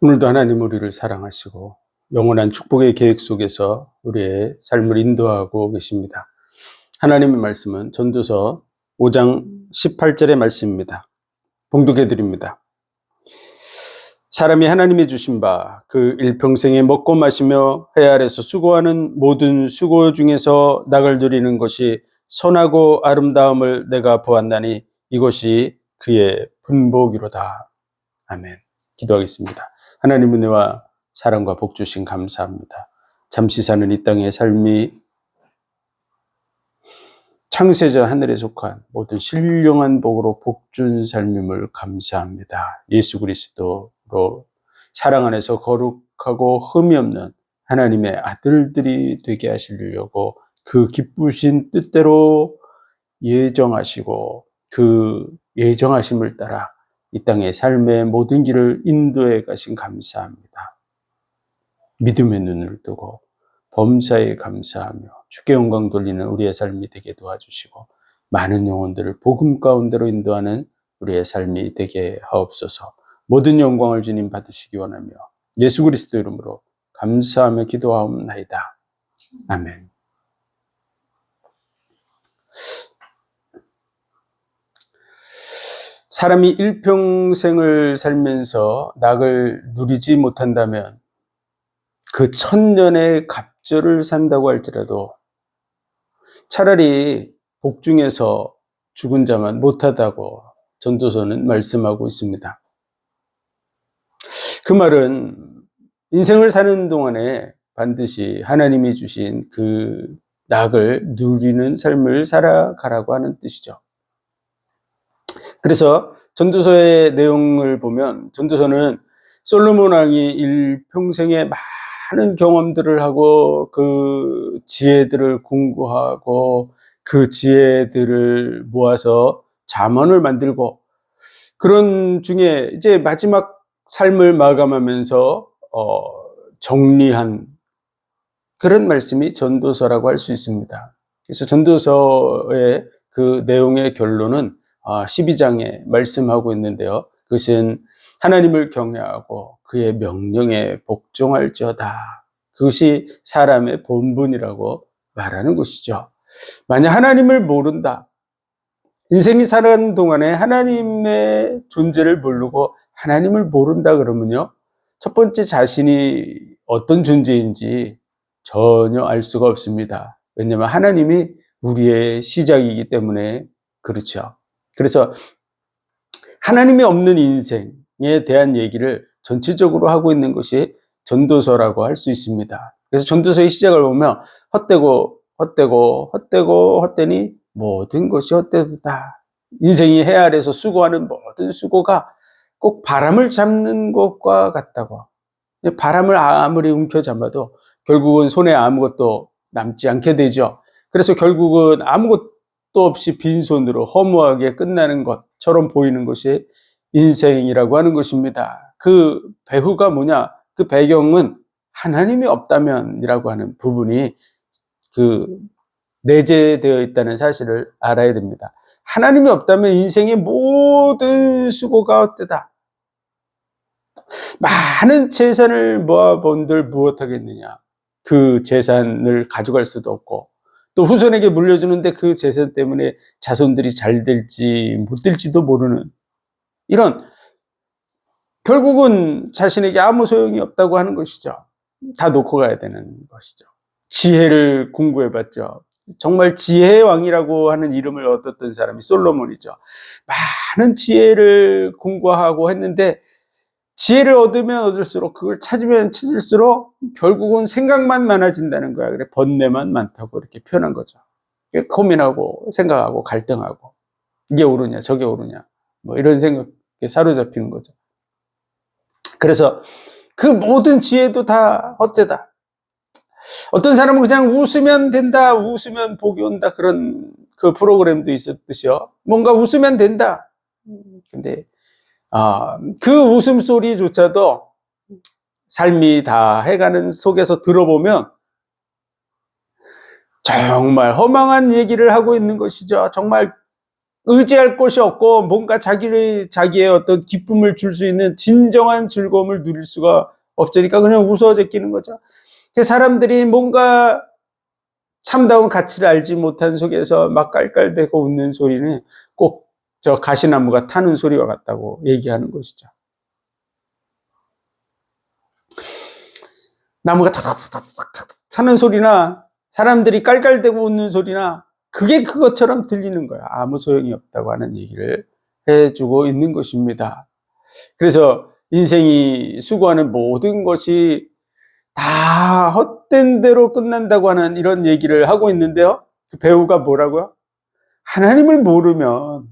오늘도 하나님 우리를 사랑하시고 영원한 축복의 계획 속에서 우리의 삶을 인도하고 계십니다. 하나님의 말씀은 전도서 5장 18절의 말씀입니다. 봉독해 드립니다. 사람이 하나님이 주신 바 그 일평생에 먹고 마시며 해 아래서 수고하는 모든 수고 중에서 낙을 누리는 것이 선하고 아름다움을 내가 보았나니 이것이 그의 분복이로다. 아멘. 기도하겠습니다. 하나님 은혜와 사랑과 복 주신 감사합니다. 잠시 사는 이 땅의 삶이 창세전 하늘에 속한 모든 신령한 복으로 복준 삶임을 감사합니다. 예수 그리스도로 사랑 안에서 거룩하고 흠이 없는 하나님의 아들들이 되게 하시려고 그 기쁘신 뜻대로 예정하시고 그 예정하심을 따라 이 땅의 삶의 모든 길을 인도해 가신 감사합니다. 믿음의 눈을 뜨고 범사에 감사하며 주께 영광 돌리는 우리의 삶이 되게 도와주시고 많은 영혼들을 복음 가운데로 인도하는 우리의 삶이 되게 하옵소서. 모든 영광을 주님 받으시기 원하며 예수 그리스도 이름으로 감사하며 기도하옵나이다. 아멘. 사람이 일평생을 살면서 낙을 누리지 못한다면 그 천년의 갑절을 산다고 할지라도 차라리 복중에서 죽은 자만 못하다고 전도서는 말씀하고 있습니다. 그 말은 인생을 사는 동안에 반드시 하나님이 주신 그 낙을 누리는 삶을 살아가라고 하는 뜻이죠. 그래서 전도서의 내용을 보면 전도서는 솔로몬 왕이 일평생에 많은 경험들을 하고 그 지혜들을 공부하고 그 지혜들을 모아서 잠언을 만들고 그런 중에 이제 마지막 삶을 마감하면서 정리한 그런 말씀이 전도서라고 할 수 있습니다. 그래서 전도서의 그 내용의 결론은 12장에 말씀하고 있는데요. 그것은 하나님을 경외하고 그의 명령에 복종할지어다. 그것이 사람의 본분이라고 말하는 것이죠. 만약 하나님을 모른다. 인생이 살아가는 동안에 하나님의 존재를 모르고 하나님을 모른다 그러면요. 첫 번째 자신이 어떤 존재인지 전혀 알 수가 없습니다. 왜냐하면 하나님이 우리의 시작이기 때문에 그렇죠. 그래서 하나님이 없는 인생에 대한 얘기를 전체적으로 하고 있는 것이 전도서라고 할 수 있습니다. 그래서 전도서의 시작을 보면 헛되니 모든 것이 헛되다. 인생이 해 아래서 수고하는 모든 수고가 꼭 바람을 잡는 것과 같다고. 바람을 아무리 움켜잡아도 결국은 손에 아무것도 남지 않게 되죠. 그래서 결국은 아무것도 없이 빈손으로 허무하게 끝나는 것처럼 보이는 것이 인생이라고 하는 것입니다. 그 배후가 뭐냐? 그 배경은 하나님이 없다면이라고 하는 부분이 그 내재되어 있다는 사실을 알아야 됩니다. 하나님이 없다면 인생의 모든 수고가 헛되다. 많은 재산을 모아본들 무엇하겠느냐? 그 재산을 가져갈 수도 없고 또 후손에게 물려주는데 그 재산 때문에 자손들이 잘 될지 못 될지도 모르는 이런 결국은 자신에게 아무 소용이 없다고 하는 것이죠. 다 놓고 가야 되는 것이죠. 지혜를 공부해봤죠. 정말 지혜의 왕이라고 하는 이름을 얻었던 사람이 솔로몬이죠. 많은 지혜를 공부하고 했는데 지혜를 얻으면 얻을수록 그걸 찾으면 찾을수록 결국은 생각만 많아진다는 거야. 그래 번뇌만 많다고 이렇게 표현한 거죠. 고민하고 생각하고 갈등하고 이게 옳으냐 저게 옳으냐 뭐 이런 생각에 사로잡히는 거죠. 그래서 그 모든 지혜도 다 헛되다. 어떤 사람은 그냥 웃으면 된다, 웃으면 복이 온다 그런 그 프로그램도 있었듯이요. 뭔가 웃으면 된다. 근데 그 웃음소리조차도 삶이 다 해가는 속에서 들어보면 정말 허망한 얘기를 하고 있는 것이죠. 정말 의지할 곳이 없고 뭔가 자기의 어떤 기쁨을 줄 수 있는 진정한 즐거움을 누릴 수가 없으니까 그냥 웃어 제끼는 거죠. 사람들이 뭔가 참다운 가치를 알지 못한 속에서 막 깔깔대고 웃는 소리는 꼭 저 가시나무가 타는 소리와 같다고 얘기하는 것이죠. 나무가 탁탁탁탁 타는 소리나 사람들이 깔깔대고 웃는 소리나 그게 그것처럼 들리는 거야. 아무 소용이 없다고 하는 얘기를 해주고 있는 것입니다. 그래서 인생이 수고하는 모든 것이 다 헛된 대로 끝난다고 하는 이런 얘기를 하고 있는데요. 그 배우가 뭐라고요? 하나님을 모르면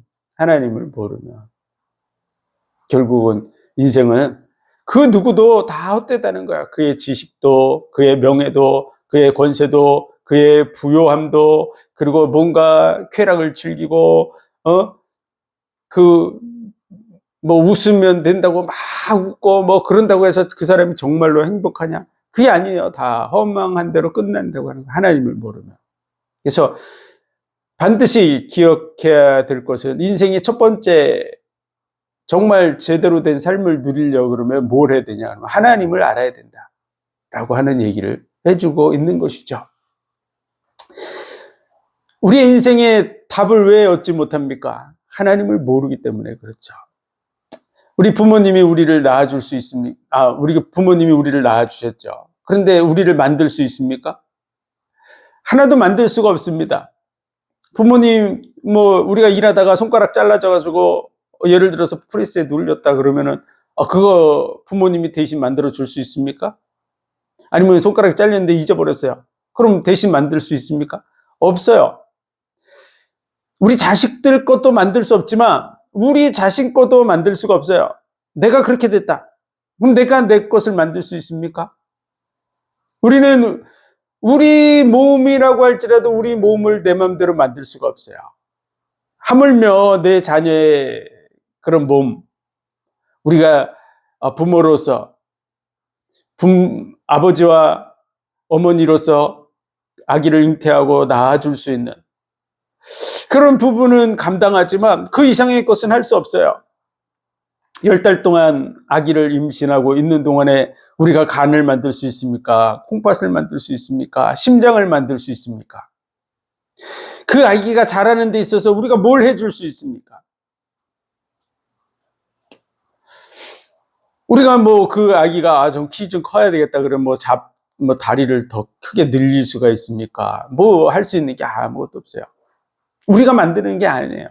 결국은 인생은 그 누구도 다 헛되다는 거야. 그의 지식도, 그의 명예도, 그의 권세도, 그의 부요함도, 그리고 뭔가 쾌락을 즐기고, 웃으면 된다고 막 웃고 그런다고 해서 그 사람이 정말로 행복하냐? 그게 아니에요. 다 허망한 대로 끝난다고 하는 거예요. 하나님을 모르면. 그래서 반드시 기억해야 될 것은 인생의 첫 번째 정말 제대로 된 삶을 누리려고 그러면 뭘 해야 되냐? 그러면 하나님을 알아야 된다라고 하는 얘기를 해주고 있는 것이죠. 우리의 인생의 답을 왜 얻지 못합니까? 하나님을 모르기 때문에 그렇죠. 우리 부모님이 우리를 낳아줄 수 있습니까? 우리 부모님이 우리를 낳아주셨죠. 그런데 우리를 만들 수 있습니까? 하나도 만들 수가 없습니다. 부모님, 우리가 일하다가 손가락 잘라져가지고, 예를 들어서 프레스에 눌렸다 그러면은, 그거 부모님이 대신 만들어 줄 수 있습니까? 아니면 손가락이 잘렸는데 잊어버렸어요. 그럼 대신 만들 수 있습니까? 없어요. 우리 자식들 것도 만들 수 없지만, 우리 자신 것도 만들 수가 없어요. 내가 그렇게 됐다. 그럼 내가 내 것을 만들 수 있습니까? 우리는 우리 몸이라고 할지라도 우리 몸을 내 마음대로 만들 수가 없어요. 하물며 내 자녀의 그런 몸, 우리가 부모로서 아버지와 어머니로서 아기를 잉태하고 낳아줄 수 있는 그런 부분은 감당하지만 그 이상의 것은 할 수 없어요. 10달 동안 아기를 임신하고 있는 동안에 우리가 간을 만들 수 있습니까? 콩팥을 만들 수 있습니까? 심장을 만들 수 있습니까? 그 아기가 자라는 데 있어서 우리가 뭘 해줄 수 있습니까? 우리가 그 아기가 좀 키 좀 커야 되겠다 그러면 다리를 더 크게 늘릴 수가 있습니까? 할 수 있는 게 아무것도 없어요. 우리가 만드는 게 아니에요.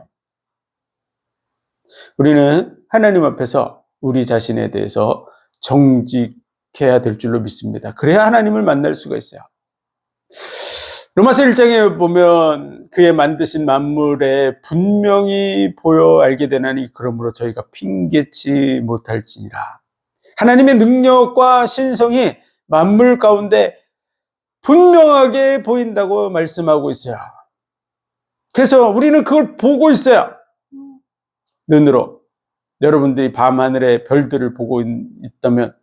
우리는 하나님 앞에서 우리 자신에 대해서 정직해야 될 줄로 믿습니다. 그래야 하나님을 만날 수가 있어요. 로마서 1장에 보면 그의 만드신 만물에 분명히 보여 알게 되나니 그러므로 저희가 핑계치 못할지니라. 하나님의 능력과 신성이 만물 가운데 분명하게 보인다고 말씀하고 있어요. 그래서 우리는 그걸 보고 있어요. 눈으로. 여러분들이 밤하늘의 별들을 보고 있다면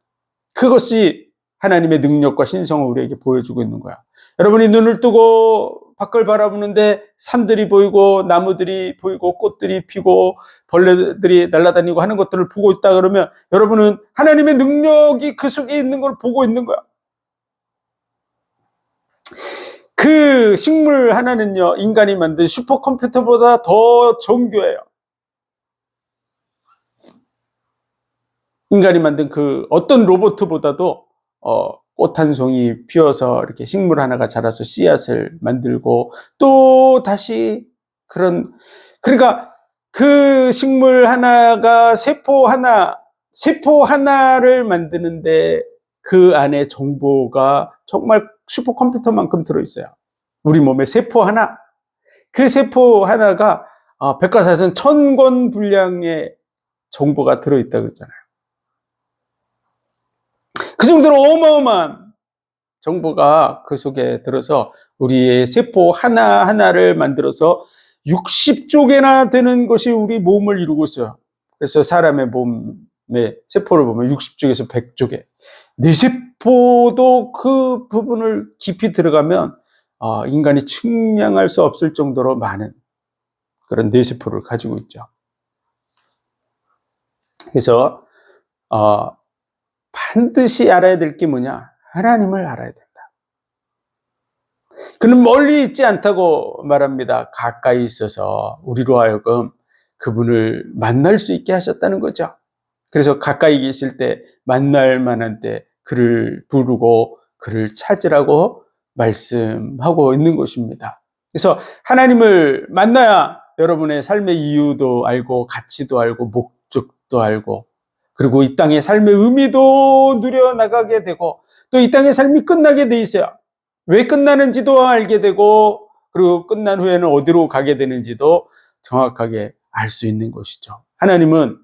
그것이 하나님의 능력과 신성을 우리에게 보여주고 있는 거야. 여러분이 눈을 뜨고 밖을 바라보는데 산들이 보이고 나무들이 보이고 꽃들이 피고 벌레들이 날아다니고 하는 것들을 보고 있다 그러면 여러분은 하나님의 능력이 그 속에 있는 걸 보고 있는 거야. 그 식물 하나는요, 인간이 만든 슈퍼컴퓨터보다 더 정교해요. 인간이 만든 그 어떤 로봇보다도 꽃 한 송이 피어서 이렇게 식물 하나가 자라서 씨앗을 만들고 또 다시 그러니까 그 식물 하나가 세포 하나를 만드는데 그 안에 정보가 정말 슈퍼컴퓨터만큼 들어있어요. 우리 몸에 세포 하나, 그 세포 하나가 백과사전 1000권 분량의 정보가 들어있다 그랬잖아요. 그 정도로 어마어마한 정보가 그 속에 들어서 우리의 세포 하나하나를 만들어서 60쪽이나 되는 것이 우리 몸을 이루고 있어요. 그래서 사람의 몸의 세포를 보면 60쪽에서 100쪽에 뇌세포도 그 부분을 깊이 들어가면 인간이 측량할 수 없을 정도로 많은 그런 뇌세포를 가지고 있죠. 그래서 반드시 알아야 될 게 뭐냐? 하나님을 알아야 된다. 그는 멀리 있지 않다고 말합니다. 가까이 있어서 우리로 하여금 그분을 만날 수 있게 하셨다는 거죠. 그래서 가까이 계실 때, 만날 만한 때 그를 부르고 그를 찾으라고 말씀하고 있는 것입니다. 그래서 하나님을 만나야 여러분의 삶의 이유도 알고 가치도 알고 목적도 알고, 그리고 이 땅의 삶의 의미도 누려나가게 되고, 또 이 땅의 삶이 끝나게 돼 있어요. 왜 끝나는지도 알게 되고, 그리고 끝난 후에는 어디로 가게 되는지도 정확하게 알 수 있는 것이죠. 하나님은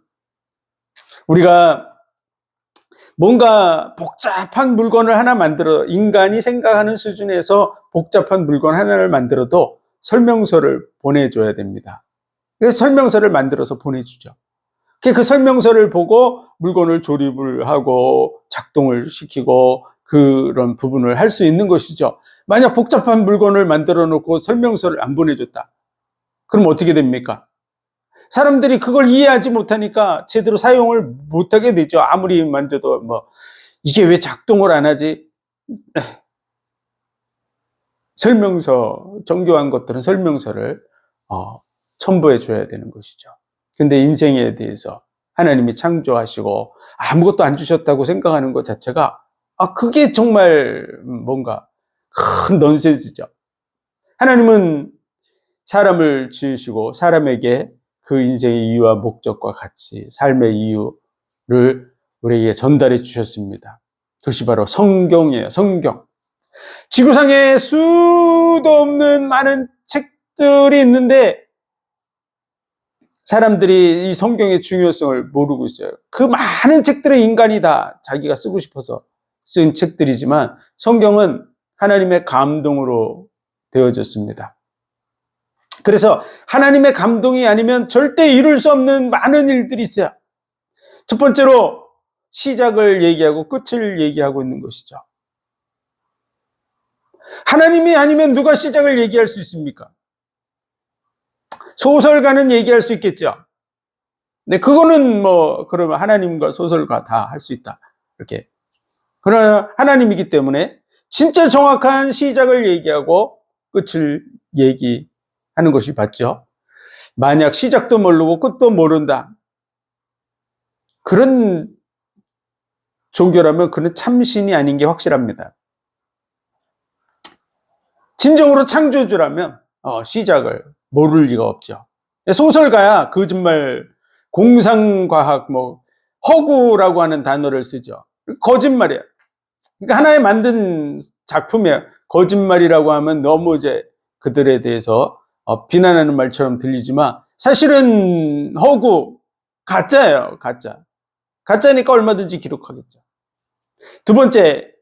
우리가 뭔가 복잡한 물건을 하나 만들어, 인간이 생각하는 수준에서 복잡한 물건 하나를 만들어도 설명서를 보내줘야 됩니다. 그래서 설명서를 만들어서 보내주죠. 그 설명서를 보고 물건을 조립을 하고 작동을 시키고 그런 부분을 할 수 있는 것이죠. 만약 복잡한 물건을 만들어 놓고 설명서를 안 보내줬다. 그럼 어떻게 됩니까? 사람들이 그걸 이해하지 못하니까 제대로 사용을 못하게 되죠. 아무리 만져도 이게 왜 작동을 안 하지? 설명서, 정교한 것들은 설명서를 첨부해 줘야 되는 것이죠. 근데 인생에 대해서 하나님이 창조하시고 아무것도 안 주셨다고 생각하는 것 자체가 그게 정말 뭔가 큰 넌센스죠. 하나님은 사람을 지으시고 사람에게 그 인생의 이유와 목적과 같이 삶의 이유를 우리에게 전달해 주셨습니다. 그것이 바로 성경이에요. 성경. 지구상에 수도 없는 많은 책들이 있는데 사람들이 이 성경의 중요성을 모르고 있어요. 그 많은 책들은 인간이 다 자기가 쓰고 싶어서 쓴 책들이지만 성경은 하나님의 감동으로 되어졌습니다. 그래서 하나님의 감동이 아니면 절대 이룰 수 없는 많은 일들이 있어요. 첫 번째로 시작을 얘기하고 끝을 얘기하고 있는 것이죠. 하나님이 아니면 누가 시작을 얘기할 수 있습니까? 소설가는 얘기할 수 있겠죠. 네, 그거는 그러면 하나님과 소설가 다 할 수 있다. 이렇게. 그러나 하나님이기 때문에 진짜 정확한 시작을 얘기하고 끝을 얘기하는 것이 맞죠. 만약 시작도 모르고 끝도 모른다. 그런 종교라면 그는 참신이 아닌 게 확실합니다. 진정으로 창조주라면 시작을 모를 리가 없죠. 소설가야 거짓말, 공상과학, 허구라고 하는 단어를 쓰죠. 거짓말이에요. 그러니까 하나의 만든 작품이에요. 거짓말이라고 하면 너무 이제 그들에 대해서 비난하는 말처럼 들리지만 사실은 허구, 가짜예요. 가짜. 가짜니까 얼마든지 기록하겠죠. 두 번째,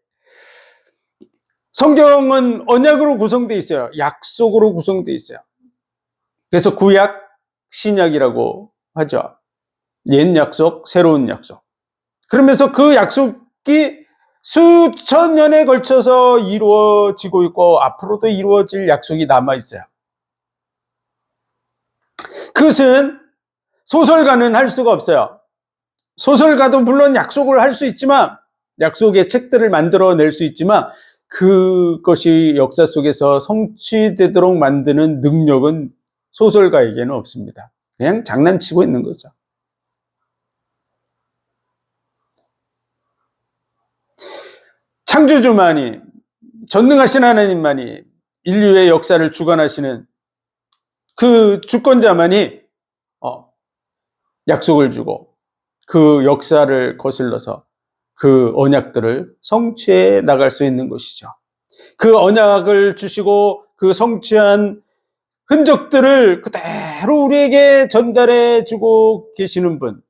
성경은 언약으로 구성되어 있어요. 약속으로 구성되어 있어요. 그래서 구약, 신약이라고 하죠. 옛 약속, 새로운 약속. 그러면서 그 약속이 수천 년에 걸쳐서 이루어지고 있고 앞으로도 이루어질 약속이 남아있어요. 그것은 소설가는 할 수가 없어요. 소설가도 물론 약속을 할 수 있지만, 약속의 책들을 만들어낼 수 있지만 그것이 역사 속에서 성취되도록 만드는 능력은 소설가에게는 없습니다. 그냥 장난치고 있는 거죠. 창조주만이, 전능하신 하나님만이, 인류의 역사를 주관하시는 그 주권자만이 약속을 주고 그 역사를 거슬러서 그 언약들을 성취해 나갈 수 있는 것이죠. 그 언약을 주시고 그 성취한 흔적들을 그대로 우리에게 전달해 주고 계시는 분,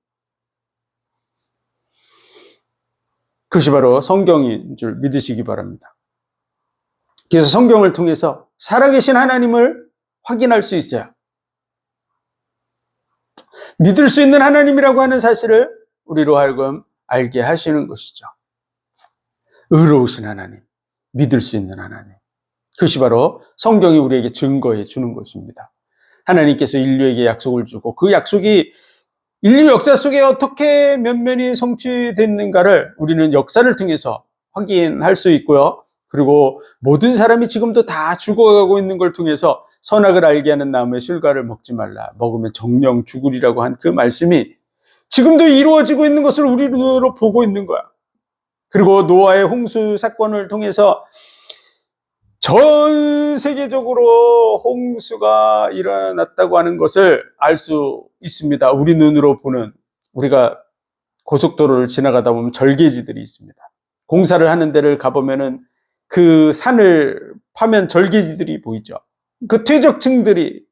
그것이 바로 성경인 줄 믿으시기 바랍니다. 그래서 성경을 통해서 살아계신 하나님을 확인할 수 있어요. 믿을 수 있는 하나님이라고 하는 사실을 우리로 하여금 알게 하시는 것이죠. 의로우신 하나님, 믿을 수 있는 하나님. 그것이 바로 성경이 우리에게 증거해 주는 것입니다. 하나님께서 인류에게 약속을 주고 그 약속이 인류 역사 속에 어떻게 면면이 성취됐는가를 우리는 역사를 통해서 확인할 수 있고요. 그리고 모든 사람이 지금도 다 죽어가고 있는 걸 통해서 선악을 알게 하는 나무의 실과를 먹지 말라. 먹으면 정령 죽으리라고 한 그 말씀이 지금도 이루어지고 있는 것을 우리 눈으로 보고 있는 거야. 그리고 노아의 홍수 사건을 통해서 전 세계적으로 홍수가 일어났다고 하는 것을 알 수 있습니다. 우리 눈으로 보는, 우리가 고속도로를 지나가다 보면 절개지들이 있습니다. 공사를 하는 데를 가보면은 그 산을 파면 절개지들이 보이죠. 그 퇴적층들이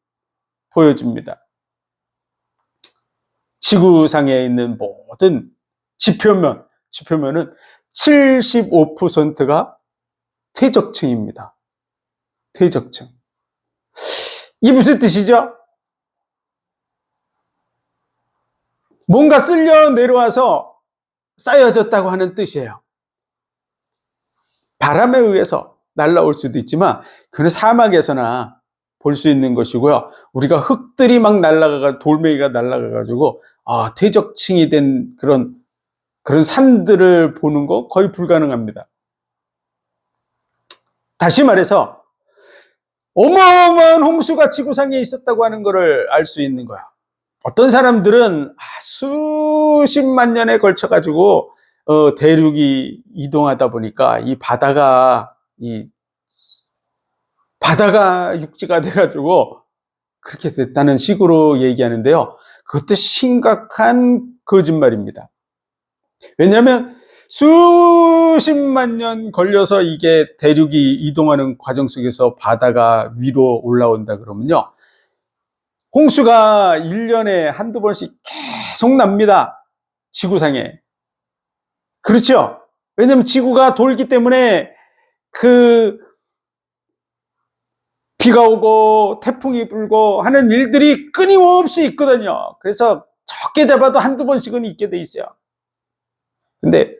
보여집니다. 지구상에 있는 모든 지표면은 75%가 퇴적층입니다. 퇴적층. 이게 무슨 뜻이죠? 뭔가 쓸려 내려와서 쌓여졌다고 하는 뜻이에요. 바람에 의해서 날아올 수도 있지만 그는 사막에서나 볼 수 있는 것이고요. 우리가 흙들이 막 날아가고 돌멩이가 날아가가지고 퇴적층이 된 그런 산들을 보는 거 거의 불가능합니다. 다시 말해서 어마어마한 홍수가 지구상에 있었다고 하는 것을 알 수 있는 거야. 어떤 사람들은 수십만 년에 걸쳐가지고 대륙이 이동하다 보니까 이 바다가 육지가 돼가지고 그렇게 됐다는 식으로 얘기하는데요. 그것도 심각한 거짓말입니다. 왜냐하면 수십만 년 걸려서 이게 대륙이 이동하는 과정 속에서 바다가 위로 올라온다 그러면요. 홍수가 1년에 한두 번씩 계속 납니다. 지구상에. 그렇죠? 왜냐하면 지구가 돌기 때문에 비가 오고 태풍이 불고 하는 일들이 끊임없이 있거든요. 그래서 적게 잡아도 한두 번씩은 있게 돼 있어요. 근데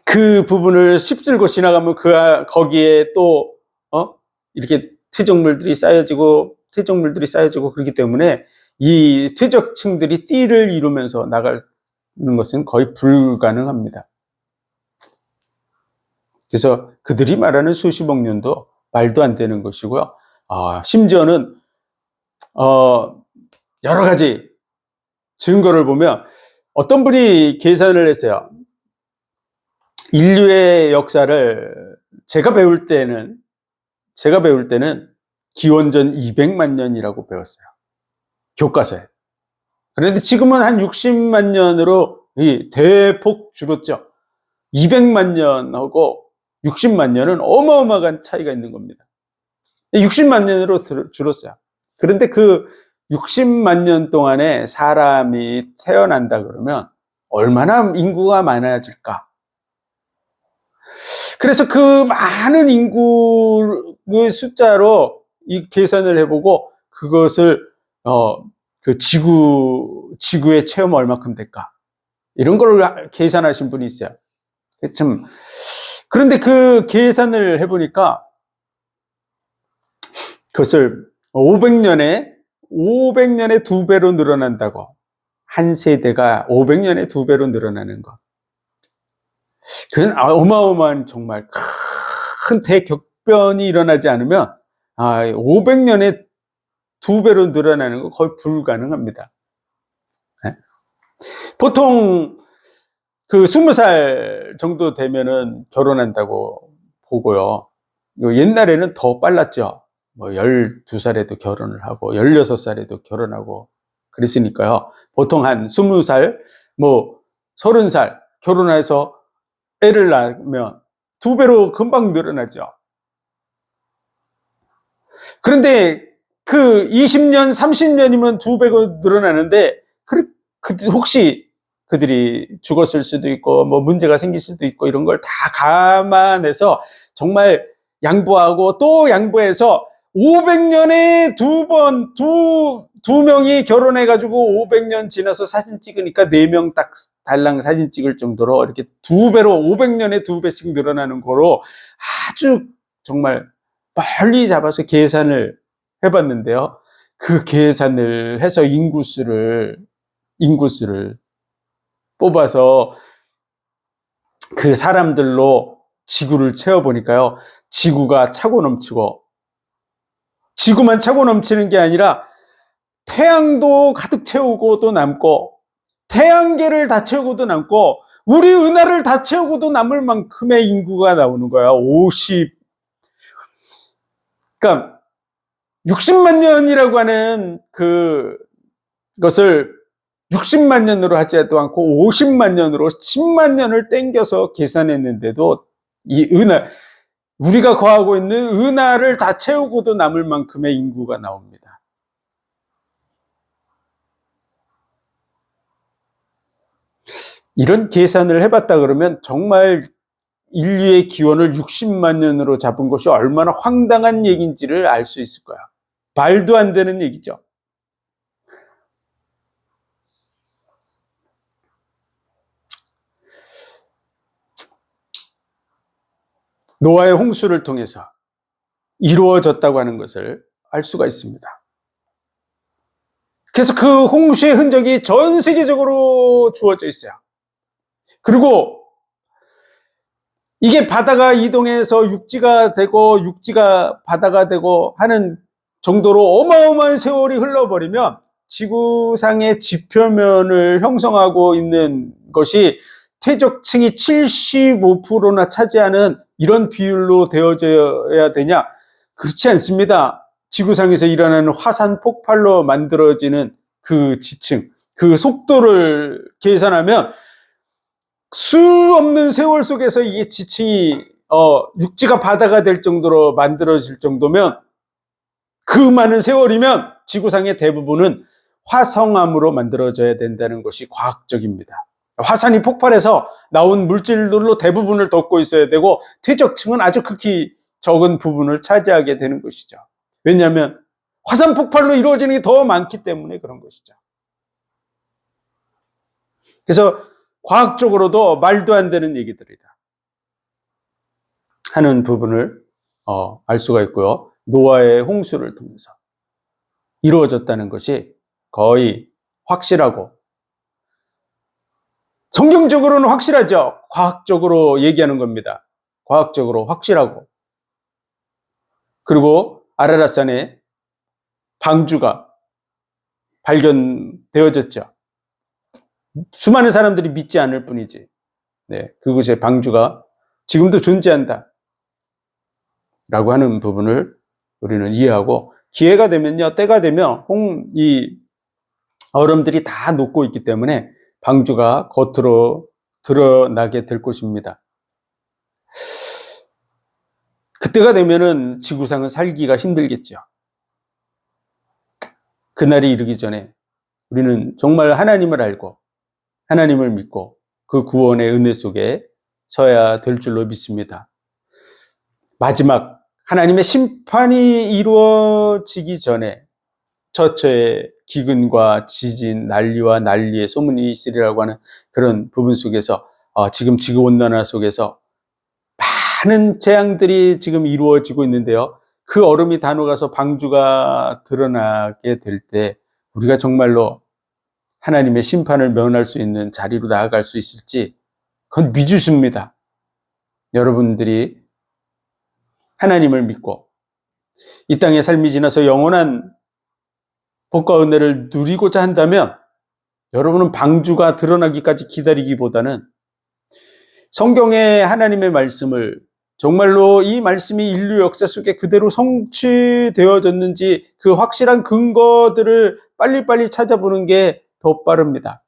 그 부분을 휩쓸고 지나가면 거기에 또 이렇게 퇴적물들이 쌓여지고 그렇기 때문에 이 퇴적층들이 띠를 이루면서 나가는 것은 거의 불가능합니다. 그래서 그들이 말하는 수십억 년도 말도 안 되는 것이고요. 심지어는 여러 가지 증거를 보면 어떤 분이 계산을 했어요. 인류의 역사를 제가 배울 때는 기원전 200만 년이라고 배웠어요. 교과서에. 그런데 지금은 한 60만 년으로 대폭 줄었죠. 200만 년하고 60만 년은 어마어마한 차이가 있는 겁니다. 60만 년으로 줄었어요. 그런데 그 60만 년 동안에 사람이 태어난다 그러면 얼마나 인구가 많아질까? 그래서 그 많은 인구의 숫자로 이 계산을 해보고 그것을 그 지구의 체험 얼마큼 될까? 이런 걸 계산하신 분이 있어요. 그런데 그 계산을 해보니까 그것을 500년에 2배로 늘어난다고. 한 세대가 500년에 2배로 늘어나는 것. 그건 어마어마한 정말 큰 대격변이 일어나지 않으면 500년에 2배로 늘어나는 건 거의 불가능합니다. 네? 보통 그 20살 정도 되면은 결혼한다고 보고요. 옛날에는 더 빨랐죠. 12살에도 결혼을 하고 16살에도 결혼하고 그랬으니까요. 보통 한 20살, 30살 결혼해서 애를 낳으면 2배로 금방 늘어나죠. 그런데 그 20년, 30년이면 2배가 늘어나는데 혹시 그들이 죽었을 수도 있고 문제가 생길 수도 있고 이런 걸 다 감안해서 정말 양보하고 또 양보해서 500년에 두 명이 결혼해가지고 500년 지나서 사진 찍으니까 4명 딱 달랑 사진 찍을 정도로 이렇게 2배로 500년에 2배씩 늘어나는 거로 아주 정말 멀리 잡아서 계산을 해봤는데요. 그 계산을 해서 인구수를 뽑아서 그 사람들로 지구를 채워보니까요. 지구가 차고 넘치고, 지구만 차고 넘치는 게 아니라 태양도 가득 채우고도 남고, 태양계를 다 채우고도 남고, 우리 은하를 다 채우고도 남을 만큼의 인구가 나오는 거야. 그러니까 60만 년이라고 하는 그것을 60만 년으로 하지도 않고 50만 년으로 10만 년을 땡겨서 계산했는데도 이 우리가 거하고 있는 은하를 다 채우고도 남을 만큼의 인구가 나옵니다. 이런 계산을 해봤다 그러면 정말 인류의 기원을 60만 년으로 잡은 것이 얼마나 황당한 얘기인지를 알 수 있을 거야. 말도 안 되는 얘기죠. 노아의 홍수를 통해서 이루어졌다고 하는 것을 알 수가 있습니다. 그래서 그 홍수의 흔적이 전 세계적으로 주어져 있어요. 그리고 이게 바다가 이동해서 육지가 되고 육지가 바다가 되고 하는 정도로 어마어마한 세월이 흘러버리면 지구상의 지표면을 형성하고 있는 것이 퇴적층이 75%나 차지하는 이런 비율로 되어져야 되냐? 그렇지 않습니다. 지구상에서 일어나는 화산 폭발로 만들어지는 그 지층, 그 속도를 계산하면 수 없는 세월 속에서 이 지층이 육지가 바다가 될 정도로 만들어질 정도면, 그 많은 세월이면 지구상의 대부분은 화성암으로 만들어져야 된다는 것이 과학적입니다. 화산이 폭발해서 나온 물질들로 대부분을 덮고 있어야 되고 퇴적층은 아주 극히 적은 부분을 차지하게 되는 것이죠. 왜냐하면 화산 폭발로 이루어지는 게 더 많기 때문에 그런 것이죠. 그래서 과학적으로도 말도 안 되는 얘기들이다 하는 부분을 알 수가 있고요. 노아의 홍수를 통해서 이루어졌다는 것이 거의 확실하고, 성경적으로는 확실하죠. 과학적으로 얘기하는 겁니다. 과학적으로 확실하고. 그리고 아라랏산에 방주가 발견되어졌죠. 수많은 사람들이 믿지 않을 뿐이지. 네, 그곳에 방주가 지금도 존재한다 라고 하는 부분을 우리는 이해하고, 기회가 되면요, 때가 되면 이 얼음들이 다 녹고 있기 때문에 방주가 겉으로 드러나게 될 것입니다. 그때가 되면은 지구상은 살기가 힘들겠죠. 그날이 이르기 전에 우리는 정말 하나님을 알고 하나님을 믿고 그 구원의 은혜 속에 서야 될 줄로 믿습니다. 마지막 하나님의 심판이 이루어지기 전에 처처의 기근과 지진, 난리와 난리의 소문이 있으리라고 하는 그런 부분 속에서 지금 지구온난화 속에서 많은 재앙들이 지금 이루어지고 있는데요. 그 얼음이 다 녹아서 방주가 드러나게 될 때 우리가 정말로 하나님의 심판을 면할 수 있는 자리로 나아갈 수 있을지, 그건 미지수입니다. 여러분들이 하나님을 믿고 이 땅의 삶이 지나서 영원한 복과 은혜를 누리고자 한다면 여러분은 방주가 드러나기까지 기다리기보다는 성경의 하나님의 말씀을, 정말로 이 말씀이 인류 역사 속에 그대로 성취되어졌는지 그 확실한 근거들을 빨리빨리 찾아보는 게 더 빠릅니다.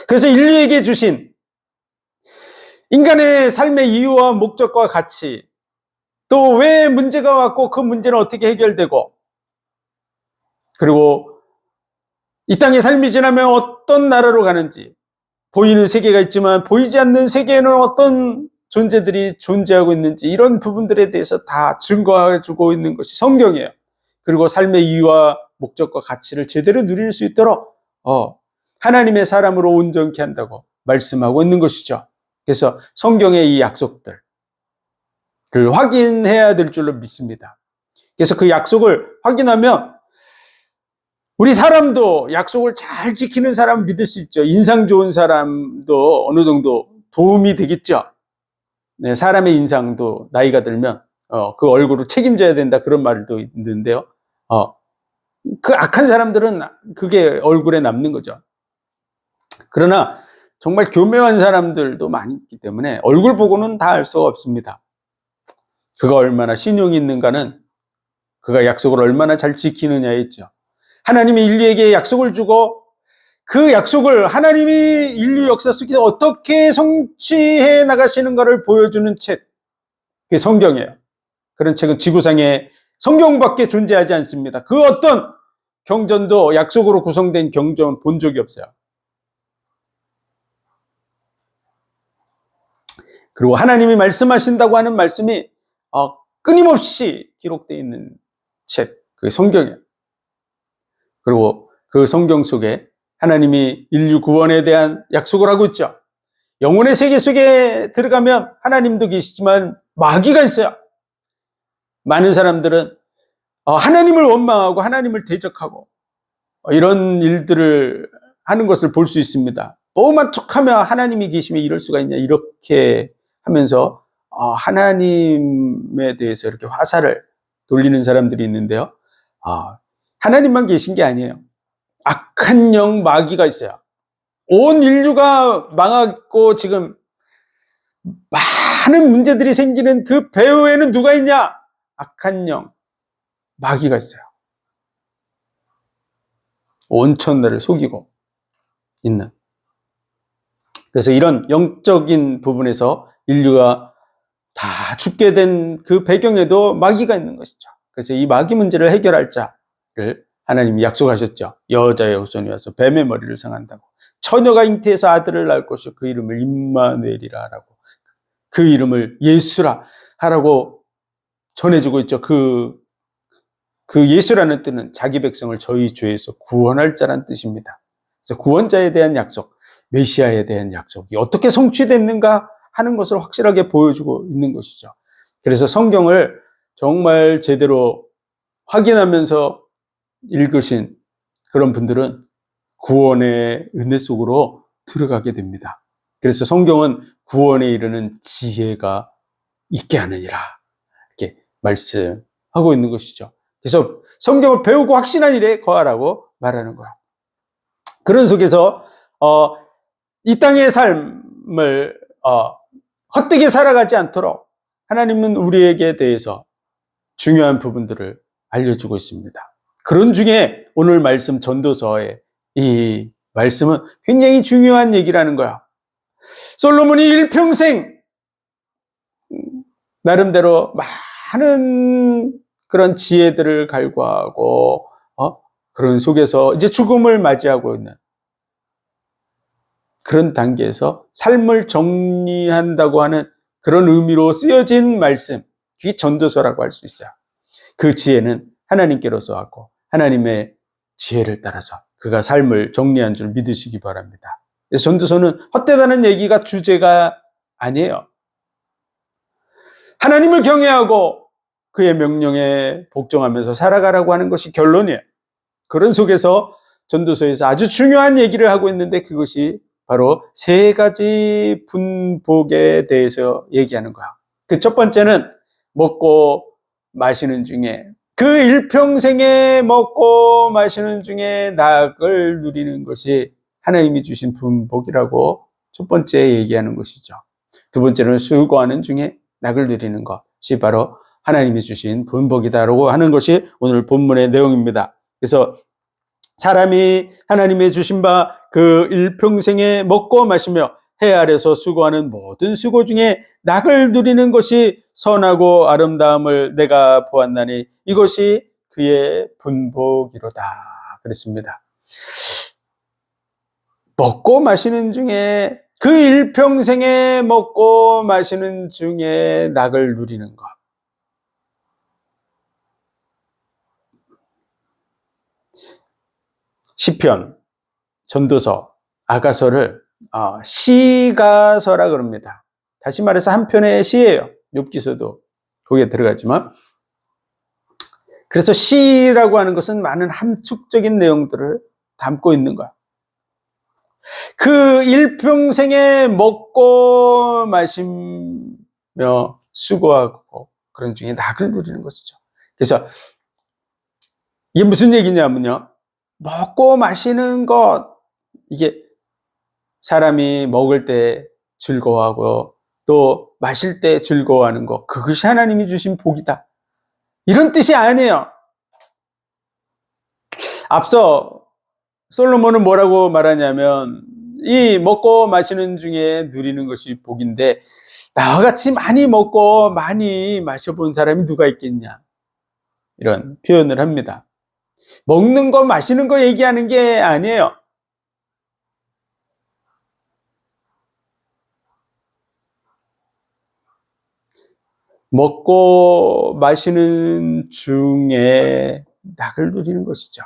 그래서 인류에게 주신 인간의 삶의 이유와 목적과 가치, 또 왜 문제가 왔고 그 문제는 어떻게 해결되고, 그리고 이 땅의 삶이 지나면 어떤 나라로 가는지, 보이는 세계가 있지만 보이지 않는 세계에는 어떤 존재들이 존재하고 있는지, 이런 부분들에 대해서 다 증거해주고 있는 것이 성경이에요. 그리고 삶의 이유와 목적과 가치를 제대로 누릴 수 있도록 하나님의 사람으로 온전케 한다고 말씀하고 있는 것이죠. 그래서 성경의 이 약속들을 확인해야 될 줄로 믿습니다. 그래서 그 약속을 확인하면 우리 사람도 약속을 잘 지키는 사람 믿을 수 있죠. 인상 좋은 사람도 어느 정도 도움이 되겠죠. 네, 사람의 인상도 나이가 들면 그 얼굴을 책임져야 된다 그런 말도 있는데요. 그 악한 사람들은 그게 얼굴에 남는 거죠. 그러나 정말 교묘한 사람들도 많이 있기 때문에 얼굴 보고는 다 알 수가 없습니다. 그가 얼마나 신용이 있는가는 그가 약속을 얼마나 잘 지키느냐에 있죠. 하나님이 인류에게 약속을 주고 그 약속을 하나님이 인류 역사 속에서 어떻게 성취해 나가시는가를 보여주는 책, 그게 성경이에요. 그런 책은 지구상에 성경밖에 존재하지 않습니다. 그 어떤 경전도 약속으로 구성된 경전 본 적이 없어요. 그리고 하나님이 말씀하신다고 하는 말씀이 끊임없이 기록되어 있는 책, 그게 성경이에요. 그리고 그 성경 속에 하나님이 인류 구원에 대한 약속을 하고 있죠. 영혼의 세계 속에 들어가면 하나님도 계시지만 마귀가 있어요. 많은 사람들은 하나님을 원망하고 하나님을 대적하고 이런 일들을 하는 것을 볼 수 있습니다. 뭐만 툭하면 하나님이 계시면 이럴 수가 있냐 이렇게 하면서 하나님에 대해서 이렇게 화살을 돌리는 사람들이 있는데요. 하나님만 계신 게 아니에요. 악한 영 마귀가 있어요. 온 인류가 망하고 지금 많은 문제들이 생기는 그 배후에는 누가 있냐? 악한 영 마귀가 있어요. 온 천하를 속이고 있는. 그래서 이런 영적인 부분에서 인류가 다 죽게 된 그 배경에도 마귀가 있는 것이죠. 그래서 이 마귀 문제를 해결할 자를 하나님이 약속하셨죠. 여자의 후손이 와서 뱀의 머리를 상한다고. 처녀가 잉태해서 아들을 낳을 것이고 그 이름을 임마누엘이라 하라고. 그 이름을 예수라 하라고 전해주고 있죠. 그 예수라는 뜻은 자기 백성을 저희 죄에서 구원할 자란 뜻입니다. 그래서 구원자에 대한 약속, 메시아에 대한 약속이 어떻게 성취됐는가 하는 것을 확실하게 보여주고 있는 것이죠. 그래서 성경을 정말 제대로 확인하면서 읽으신 그런 분들은 구원의 은혜 속으로 들어가게 됩니다. 그래서 성경은 구원에 이르는 지혜가 있게 하느니라 이렇게 말씀하고 있는 것이죠. 그래서 성경을 배우고 확신한 일에 거하라고 말하는 거야. 그런 속에서 이 땅의 삶을 헛되게 살아가지 않도록 하나님은 우리에게 대해서 중요한 부분들을 알려주고 있습니다. 그런 중에 오늘 말씀 전도서의 이 말씀은 굉장히 중요한 얘기라는 거야. 솔로몬이 일평생 나름대로 많은 그런 지혜들을 갈구하고 그런 속에서 이제 죽음을 맞이하고 있는 그런 단계에서 삶을 정리한다고 하는 그런 의미로 쓰여진 말씀, 그게 전도서라고 할 수 있어요. 그 지혜는 하나님께로서 왔고 하나님의 지혜를 따라서 그가 삶을 정리한 줄 믿으시기 바랍니다. 그래서 전도서는 헛되다는 얘기가 주제가 아니에요. 하나님을 경외하고 그의 명령에 복종하면서 살아가라고 하는 것이 결론이에요. 그런 속에서 전도서에서 아주 중요한 얘기를 하고 있는데 그것이 바로 세 가지 분복에 대해서 얘기하는 거야. 그 첫 번째는 먹고 마시는 중에 그 일평생에 먹고 마시는 중에 낙을 누리는 것이 하나님이 주신 분복이라고 첫 번째 얘기하는 것이죠. 두 번째는 수고하는 중에 낙을 누리는 것이 바로 하나님이 주신 분복이다라고 하는 것이 오늘 본문의 내용입니다. 그래서 사람이 하나님의 주신 바 그 일평생에 먹고 마시며 해 아래서 수고하는 모든 수고 중에 낙을 누리는 것이 선하고 아름다움을 내가 보았나니 이것이 그의 분복이로다 그랬습니다. 먹고 마시는 중에 그 일평생에 먹고 마시는 중에 낙을 누리는 것. 시편, 전도서, 아가서를 시가서라 그럽니다. 다시 말해서 한 편의 시예요. 욥기서도 거기에 들어가지만 그래서 시라고 하는 것은 많은 함축적인 내용들을 담고 있는 거야. 그 일평생에 먹고 마시며 수고하고 그런 중에 낙을 누리는 것이죠. 그래서 이게 무슨 얘기냐면요. 먹고 마시는 것, 이게 사람이 먹을 때 즐거워하고 또 마실 때 즐거워하는 것, 그것이 하나님이 주신 복이다. 이런 뜻이 아니에요. 앞서 솔로몬은 뭐라고 말하냐면 이 먹고 마시는 중에 누리는 것이 복인데 나와 같이 많이 먹고 많이 마셔본 사람이 누가 있겠냐, 이런 표현을 합니다. 먹는 거 마시는 거 얘기하는 게 아니에요. 먹고 마시는 중에 낙을 누리는 것이죠.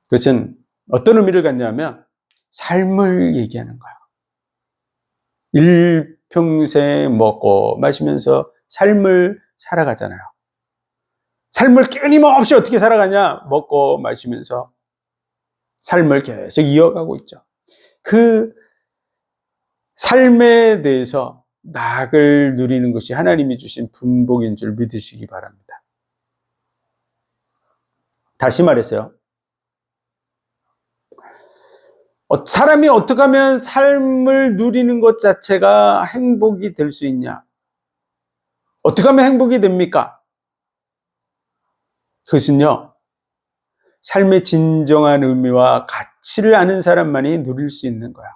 그것은 어떤 의미를 갖냐면 삶을 얘기하는 거예요. 일평생 먹고 마시면서 삶을 살아가잖아요. 삶을 끊임없이 어떻게 살아가냐? 먹고 마시면서 삶을 계속 이어가고 있죠. 그 삶에 대해서 낙을 누리는 것이 하나님이 주신 분복인 줄 믿으시기 바랍니다. 다시 말해서요. 사람이 어떻게 하면 삶을 누리는 것 자체가 행복이 될 수 있냐? 어떻게 하면 행복이 됩니까? 그것은요, 삶의 진정한 의미와 가치를 아는 사람만이 누릴 수 있는 거야.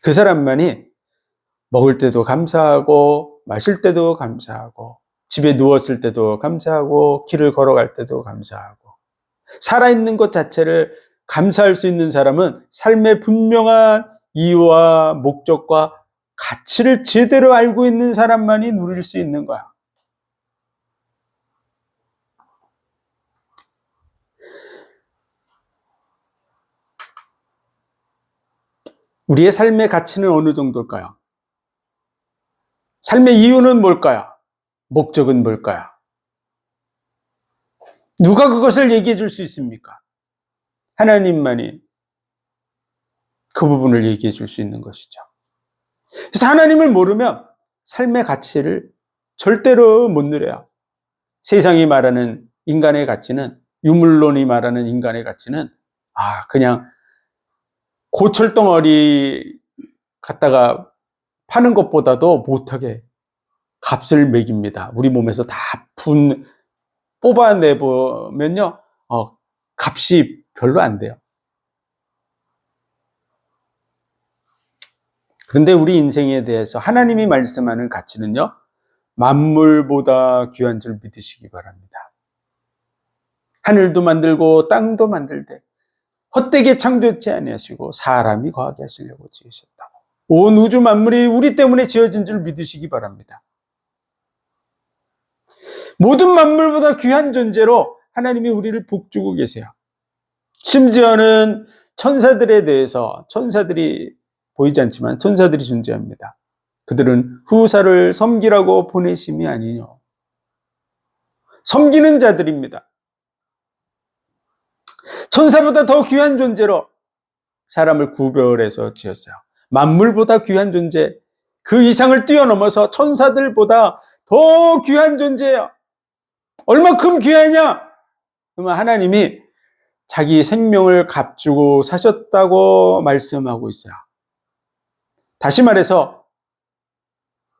그 사람만이 먹을 때도 감사하고, 마실 때도 감사하고, 집에 누웠을 때도 감사하고, 길을 걸어갈 때도 감사하고, 살아있는 것 자체를 감사할 수 있는 사람은 삶의 분명한 이유와 목적과 가치를 제대로 알고 있는 사람만이 누릴 수 있는 거야. 우리의 삶의 가치는 어느 정도일까요? 삶의 이유는 뭘까요? 목적은 뭘까요? 누가 그것을 얘기해 줄 수 있습니까? 하나님만이 그 부분을 얘기해 줄 수 있는 것이죠. 그래서 하나님을 모르면 삶의 가치를 절대로 못 누려요. 세상이 말하는 인간의 가치는, 유물론이 말하는 인간의 가치는 그냥 고철덩어리 갖다가 파는 것보다도 못하게 값을 매깁니다. 우리 몸에서 다 뽑아내보면요, 값이 별로 안 돼요. 그런데 우리 인생에 대해서 하나님이 말씀하는 가치는요, 만물보다 귀한 줄 믿으시기 바랍니다. 하늘도 만들고 땅도 만들되 헛되게 창조치 아니하시고 사람이 거하게 하시려고 지으셨다고. 온 우주 만물이 우리 때문에 지어진 줄 믿으시기 바랍니다. 모든 만물보다 귀한 존재로 하나님이 우리를 복주고 계세요. 심지어는 천사들에 대해서, 천사들이 보이지 않지만 천사들이 존재합니다. 그들은 후사를 섬기라고 보내심이 아니뇨. 섬기는 자들입니다. 천사보다 더 귀한 존재로 사람을 구별해서 지었어요. 만물보다 귀한 존재, 그 이상을 뛰어넘어서 천사들보다 더 귀한 존재예요. 얼마큼 귀하냐? 그러면 하나님이 자기 생명을 값주고 사셨다고 말씀하고 있어요. 다시 말해서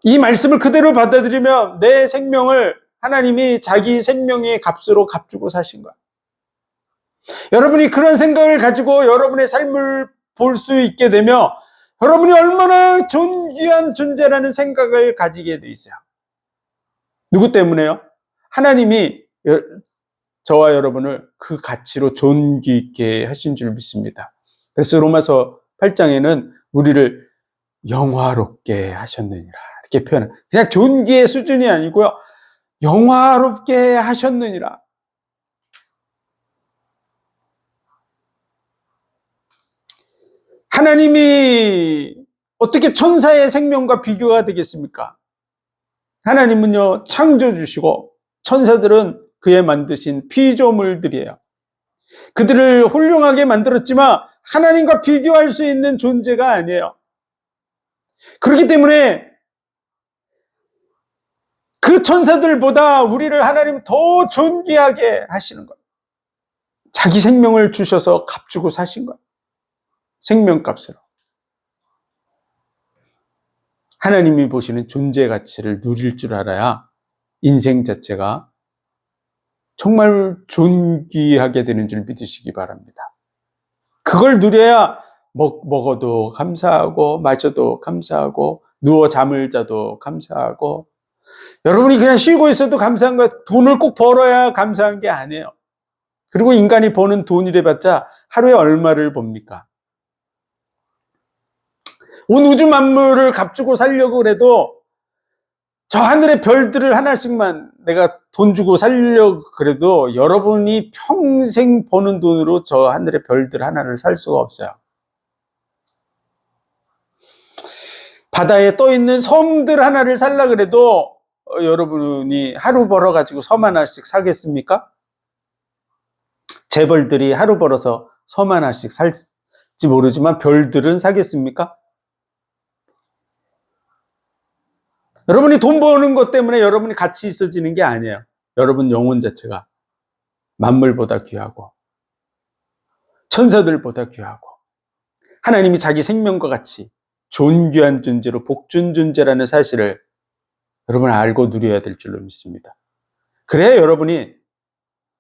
이 말씀을 그대로 받아들이면 내 생명을 하나님이 자기 생명의 값으로 값주고 사신 거야. 여러분이 그런 생각을 가지고 여러분의 삶을 볼 수 있게 되면 여러분이 얼마나 존귀한 존재라는 생각을 가지게 돼 있어요. 누구 때문에요? 하나님이 저와 여러분을 그 가치로 존귀 있게 하신 줄 믿습니다. 그래서 로마서 8장에는 우리를 영화롭게 하셨느니라 이렇게 표현해요. 그냥 존귀의 수준이 아니고요, 영화롭게 하셨느니라. 하나님이 어떻게 천사의 생명과 비교가 되겠습니까? 하나님은요, 창조주시고 천사들은 그의 만드신 피조물들이에요. 그들을 훌륭하게 만들었지만 하나님과 비교할 수 있는 존재가 아니에요. 그렇기 때문에 그 천사들보다 우리를 하나님 더 존귀하게 하시는 거예요. 자기 생명을 주셔서 값주고 사신 거예요. 생명값으로. 하나님이 보시는 존재 가치를 누릴 줄 알아야 인생 자체가 정말 존귀하게 되는 줄 믿으시기 바랍니다. 그걸 누려야 먹어도 감사하고 마셔도 감사하고 누워 잠을 자도 감사하고, 여러분이 그냥 쉬고 있어도 감사한 거예요. 돈을 꼭 벌어야 감사한 게 아니에요. 그리고 인간이 버는 돈이래봤자 하루에 얼마를 법니까? 온 우주 만물을 값주고 살려고 그래도 저 하늘의 별들을 하나씩만 내가 돈 주고 살려고 그래도 여러분이 평생 버는 돈으로 저 하늘의 별들 하나를 살 수가 없어요. 바다에 떠 있는 섬들 하나를 살라 그래도 여러분이 하루 벌어가지고 섬 하나씩 사겠습니까? 재벌들이 하루 벌어서 섬 하나씩 살지 모르지만 별들은 사겠습니까? 여러분이 돈 버는 것 때문에 여러분이 가치 있어지는 게 아니에요. 여러분 영혼 자체가 만물보다 귀하고 천사들보다 귀하고 하나님이 자기 생명과 같이 존귀한 존재로 복준 존재라는 사실을 여러분 알고 누려야 될 줄로 믿습니다. 그래야 여러분이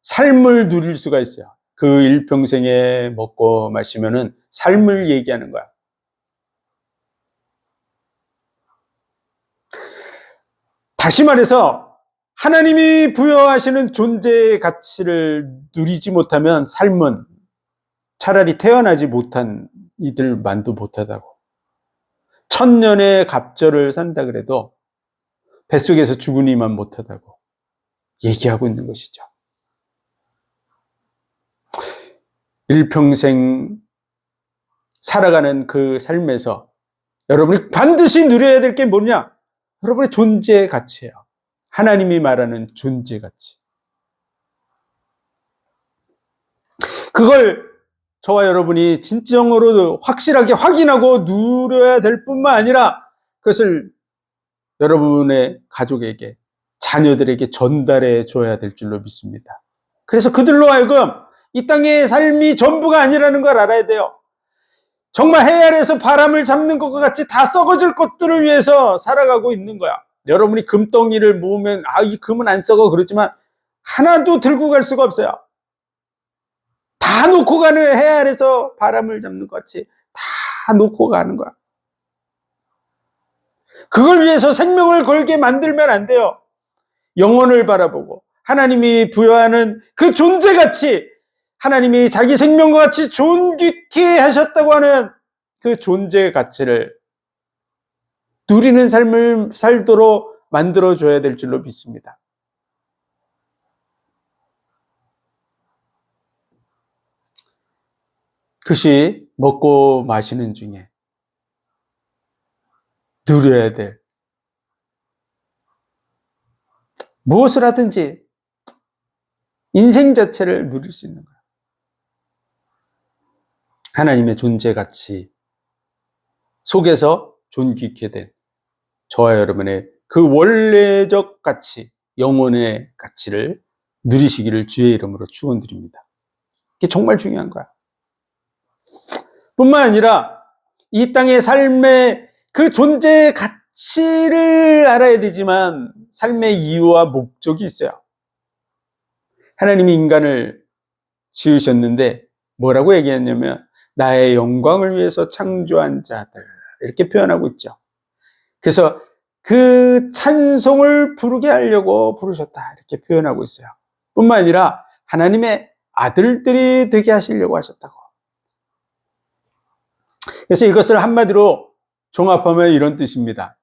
삶을 누릴 수가 있어요. 그 일평생에 먹고 마시면은 삶을 얘기하는 거야. 다시 말해서 하나님이 부여하시는 존재의 가치를 누리지 못하면 삶은 차라리 태어나지 못한 이들만도 못하다고. 1000년의 갑절을 산다 그래도 뱃속에서 죽은 이만 못하다고 얘기하고 있는 것이죠. 일평생 살아가는 그 삶에서 여러분이 반드시 누려야 될 게 뭐냐? 여러분의 존재의 가치예요. 하나님이 말하는 존재 가치. 그걸 저와 여러분이 진정으로 확실하게 확인하고 누려야 될 뿐만 아니라 그것을 여러분의 가족에게, 자녀들에게 전달해 줘야 될 줄로 믿습니다. 그래서 그들로 하여금 이 땅의 삶이 전부가 아니라는 걸 알아야 돼요. 정말 해 아래에서 바람을 잡는 것과 같이 다 썩어질 것들을 위해서 살아가고 있는 거야. 여러분이 금덩이를 모으면 이 금은 안 썩어 그러지만 하나도 들고 갈 수가 없어요. 다 놓고 가는, 해 아래에서 바람을 잡는 것 같이 다 놓고 가는 거야. 그걸 위해서 생명을 걸게 만들면 안 돼요. 영혼을 바라보고 하나님이 부여하는 그 존재가치, 하나님이 자기 생명과 같이 존귀케 하셨다고 하는 그 존재의 가치를 누리는 삶을 살도록 만들어줘야 될 줄로 믿습니다. 그것이 먹고 마시는 중에 누려야 될 무엇을 하든지 인생 자체를 누릴 수 있는 거예요. 하나님의 존재 가치 속에서 존귀케 된 저와 여러분의 그 원래적 가치, 영혼의 가치를 누리시기를 주의 이름으로 축원드립니다. 이게 정말 중요한 거야. 뿐만 아니라 이 땅의 삶의 그 존재의 가치를 알아야 되지만 삶의 이유와 목적이 있어요. 하나님이 인간을 지으셨는데 뭐라고 얘기했냐면 나의 영광을 위해서 창조한 자들, 이렇게 표현하고 있죠. 그래서 그 찬송을 부르게 하려고 부르셨다, 이렇게 표현하고 있어요. 뿐만 아니라 하나님의 아들들이 되게 하시려고 하셨다고. 그래서 이것을 한마디로 종합하면 이런 뜻입니다.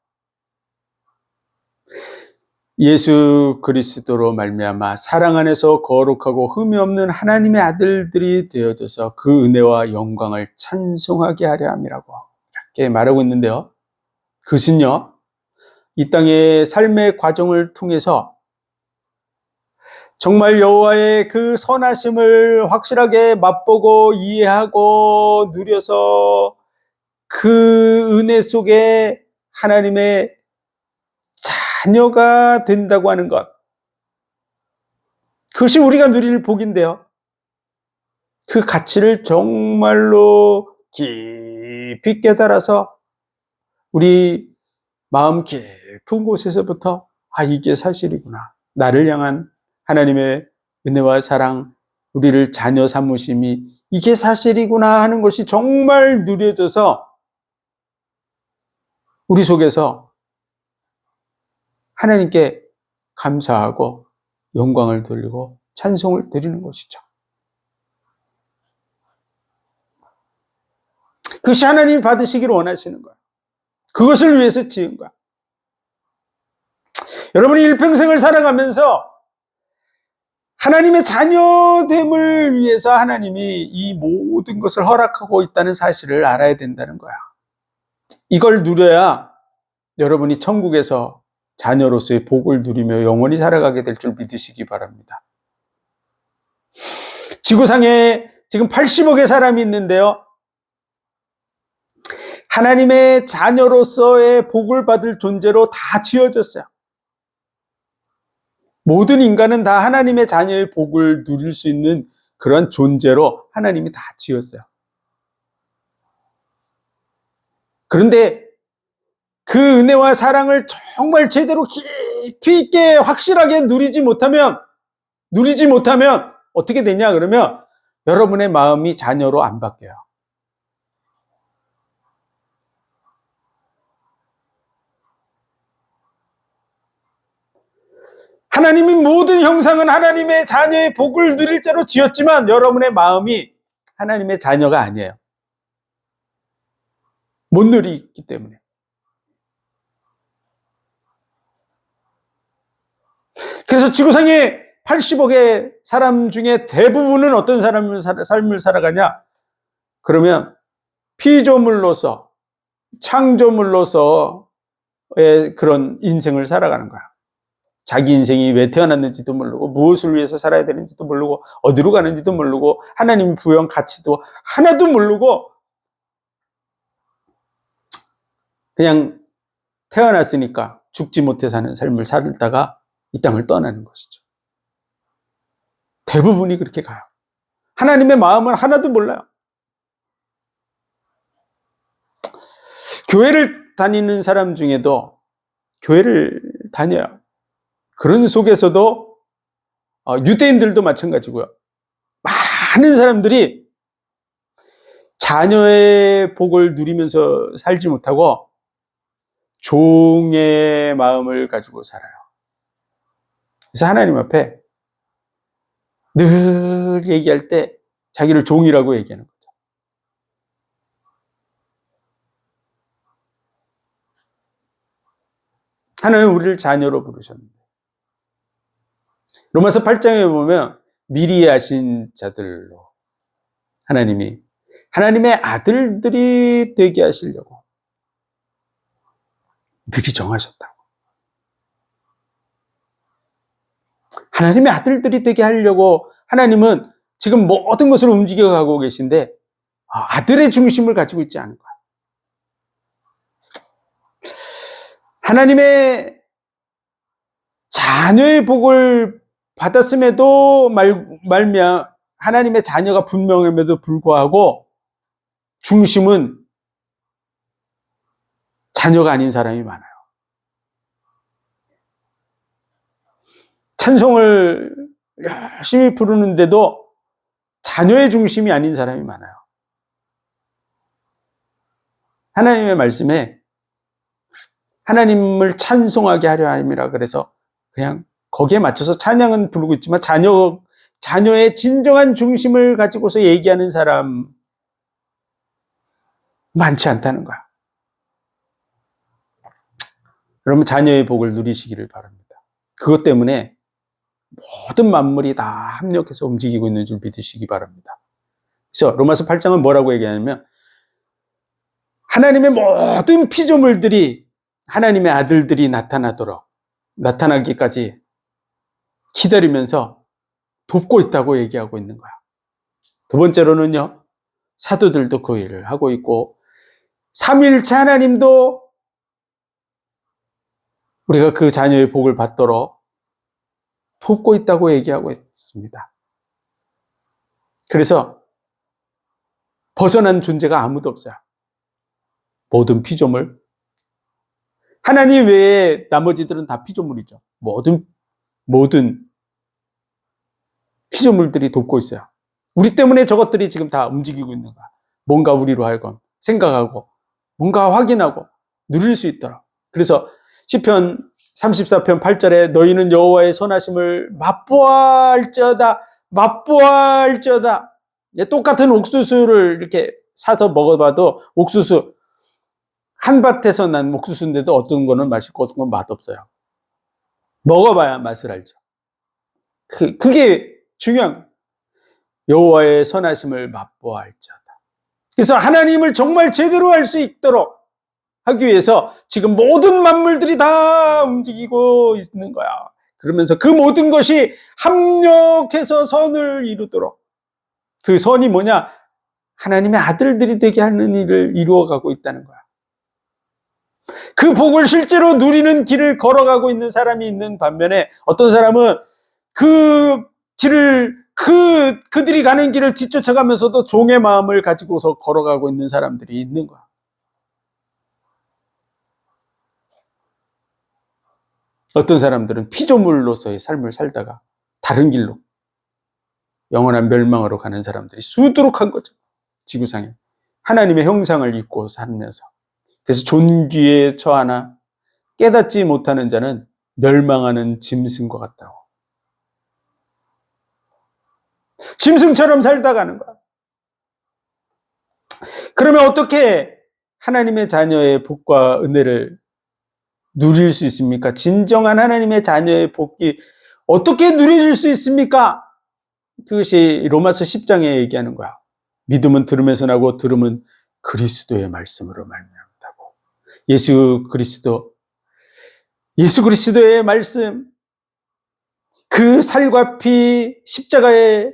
예수 그리스도로 말미암아 사랑 안에서 거룩하고 흠이 없는 하나님의 아들들이 되어져서 그 은혜와 영광을 찬송하게 하려 함이라고 이렇게 말하고 있는데요. 그것은요, 이 땅의 삶의 과정을 통해서 정말 여호와의 그 선하심을 확실하게 맛보고 이해하고 누려서 그 은혜 속에 하나님의 자녀가 된다고 하는 것, 그것이 우리가 누릴 복인데요. 그 가치를 정말로 깊이 깨달아서 우리 마음 깊은 곳에서부터 이게 사실이구나. 나를 향한 하나님의 은혜와 사랑, 우리를 자녀 삼으심이 이게 사실이구나 하는 것이 정말 누려져서 우리 속에서 하나님께 감사하고 영광을 돌리고 찬송을 드리는 것이죠. 그것이 하나님이 받으시기를 원하시는 거예요. 그것을 위해서 지은 거야. 여러분이 일평생을 살아가면서 하나님의 자녀됨을 위해서 하나님이 이 모든 것을 허락하고 있다는 사실을 알아야 된다는 거야. 이걸 누려야 여러분이 천국에서 자녀로서의 복을 누리며 영원히 살아가게 될 줄 믿으시기 바랍니다. 지구상에 지금 80억의 사람이 있는데요. 하나님의 자녀로서의 복을 받을 존재로 다 지어졌어요. 모든 인간은 다 하나님의 자녀의 복을 누릴 수 있는 그런 존재로 하나님이 다 지었어요. 그런데 그 은혜와 사랑을 정말 제대로 깊이 있게 확실하게 누리지 못하면 어떻게 되냐 그러면 여러분의 마음이 자녀로 안 바뀌어요. 하나님이 모든 형상은 하나님의 자녀의 복을 누릴 자로 지었지만 여러분의 마음이 하나님의 자녀가 아니에요. 못 누리기 때문에. 그래서 지구상에 80억의 사람 중에 대부분은 어떤 삶을 살아가냐? 그러면 피조물로서, 창조물로서의 그런 인생을 살아가는 거야. 자기 인생이 왜 태어났는지도 모르고 무엇을 위해서 살아야 되는지도 모르고 어디로 가는지도 모르고 하나님 부여한 가치도 하나도 모르고 그냥 태어났으니까 죽지 못해 사는 삶을 살다가 이 땅을 떠나는 것이죠. 대부분이 그렇게 가요. 하나님의 마음을 하나도 몰라요. 교회를 다니는 사람 중에도 교회를 다녀요. 그런 속에서도 유대인들도 마찬가지고요. 많은 사람들이 자녀의 복을 누리면서 살지 못하고 종의 마음을 가지고 살아요. 그래서 하나님 앞에 늘 얘기할 때 자기를 종이라고 얘기하는 거죠. 하나님은 우리를 자녀로 부르셨는데 로마서 8장에 보면 미리 하신 자들로 하나님이 하나님의 아들들이 되게 하시려고 미리 정하셨다고. 하나님의 아들들이 되게 하려고 하나님은 지금 모든 것을 움직여가고 계신데 아들의 중심을 가지고 있지 않은 거예요. 하나님의 자녀의 복을 받았음에도 말미암아 하나님의 자녀가 분명함에도 불구하고 중심은 자녀가 아닌 사람이 많아요. 찬송을 열심히 부르는데도 자녀의 중심이 아닌 사람이 많아요. 하나님의 말씀에 하나님을 찬송하게 하려 함이라 그래서 그냥 거기에 맞춰서 찬양은 부르고 있지만 자녀의 진정한 중심을 가지고서 얘기하는 사람 많지 않다는 거야. 여러분 자녀의 복을 누리시기를 바랍니다. 그것 때문에 모든 만물이 다 합력해서 움직이고 있는 줄 믿으시기 바랍니다. 그래서 로마서 8장은 뭐라고 얘기하냐면 하나님의 모든 피조물들이 하나님의 아들들이 나타나기까지 기다리면서 돕고 있다고 얘기하고 있는 거야. 두 번째로는요, 사도들도 그 일을 하고 있고, 삼위일체 하나님도 우리가 그 자녀의 복을 받도록 돕고 있다고 얘기하고 있습니다. 그래서 벗어난 존재가 아무도 없어요. 모든 피조물. 하나님 외에 나머지들은 다 피조물이죠. 모든 피조물들이 돕고 있어요. 우리 때문에 저것들이 지금 다 움직이고 있는 거야. 뭔가 우리로 하여금 생각하고 뭔가 확인하고 누릴 수 있도록. 그래서 시편 34편 8절에 너희는 여호와의 선하심을 맛보아할지어다. 똑같은 옥수수를 이렇게 사서 먹어봐도 옥수수 한 밭에서 난 옥수수인데도 어떤 거는 맛있고 어떤 건 맛없어요. 먹어봐야 맛을 알죠. 그게 중요한 여호와의 선하심을 맛보아할지어다. 그래서 하나님을 정말 제대로 할 수 있도록 하기 위해서 지금 모든 만물들이 다 움직이고 있는 거야. 그러면서 그 모든 것이 합력해서 선을 이루도록, 그 선이 뭐냐? 하나님의 아들들이 되게 하는 일을 이루어가고 있다는 거야. 그 복을 실제로 누리는 길을 걸어가고 있는 사람이 있는 반면에 어떤 사람은 그 길을 그들이 가는 길을 뒤쫓아가면서도 종의 마음을 가지고서 걸어가고 있는 사람들이 있는 거야. 어떤 사람들은 피조물로서의 삶을 살다가 다른 길로 영원한 멸망으로 가는 사람들이 수두룩한 거죠. 지구상에 하나님의 형상을 입고 살면서. 그래서 존귀에 처하나 깨닫지 못하는 자는 멸망하는 짐승과 같다고. 짐승처럼 살다 가는 거야. 그러면 어떻게 하나님의 자녀의 복과 은혜를 누릴 수 있습니까? 진정한 하나님의 자녀의 복이 어떻게 누려질 수 있습니까? 그것이 로마서 10장에 얘기하는 거야. 믿음은 들음에서 나고 들음은 그리스도의 말씀으로 말미암다고. 예수 그리스도의 말씀, 그 살과 피 십자가에